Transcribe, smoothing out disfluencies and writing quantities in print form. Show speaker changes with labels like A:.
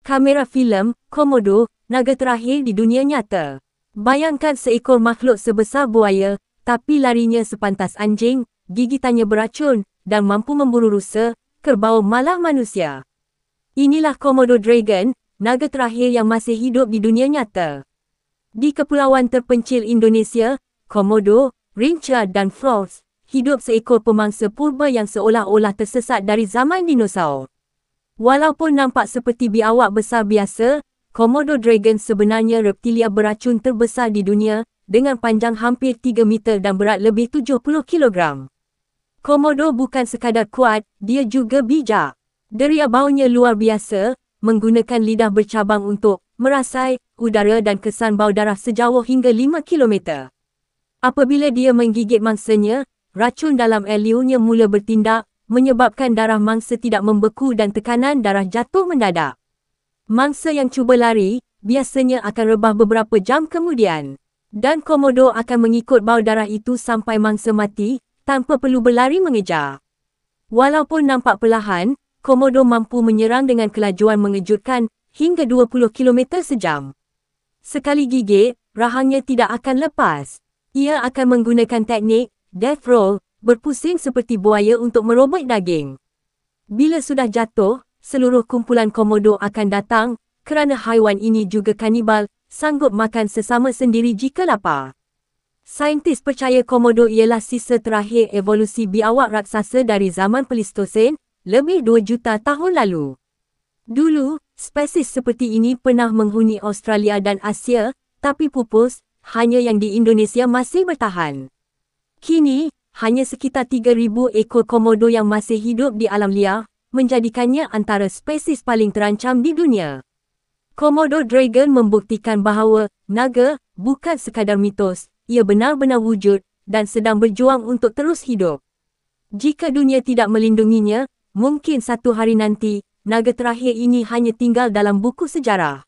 A: Kamera filem, Komodo, naga terakhir di dunia nyata. Bayangkan seekor makhluk sebesar buaya, tapi larinya sepantas anjing, gigitannya beracun, dan mampu memburu rusa, kerbau malah manusia. Inilah Komodo dragon, naga terakhir yang masih hidup di dunia nyata. Di kepulauan terpencil Indonesia, Komodo, Rinca dan Frogs, hidup seekor pemangsa purba yang seolah-olah tersesat dari zaman dinosaur. Walaupun nampak seperti biawak besar biasa, Komodo dragon sebenarnya reptilia beracun terbesar di dunia, dengan panjang hampir 3 meter dan berat lebih 70 kilogram. Komodo bukan sekadar kuat, dia juga bijak. Deria baunya luar biasa, menggunakan lidah bercabang untuk merasai udara dan kesan bau darah sejauh hingga 5 kilometer. Apabila dia menggigit mangsanya, racun dalam air liurnya mula bertindak, menyebabkan darah mangsa tidak membeku dan tekanan darah jatuh mendadak. Mangsa yang cuba lari, biasanya akan rebah beberapa jam kemudian. Dan Komodo akan mengikut bau darah itu sampai mangsa mati, tanpa perlu berlari mengejar. Walaupun nampak perlahan, Komodo mampu menyerang dengan kelajuan mengejutkan, hingga 20 km sejam. Sekali gigit, rahangnya tidak akan lepas. Ia akan menggunakan teknik death roll, berpusing seperti buaya untuk merobek daging. Bila sudah jatuh, seluruh kumpulan Komodo akan datang, kerana haiwan ini juga kanibal, sanggup makan sesama sendiri jika lapar. Saintis percaya Komodo ialah sisa terakhir evolusi biawak raksasa dari zaman Pleistosen, lebih 2 juta tahun lalu. Dulu, spesies seperti ini pernah menghuni Australia dan Asia, tapi pupus, hanya yang di Indonesia masih bertahan. Kini, hanya sekitar 3,000 ekor Komodo yang masih hidup di alam liar, menjadikannya antara spesies paling terancam di dunia. Komodo dragon membuktikan bahawa naga bukan sekadar mitos, ia benar-benar wujud dan sedang berjuang untuk terus hidup. Jika dunia tidak melindunginya, mungkin satu hari nanti, naga terakhir ini hanya tinggal dalam buku sejarah.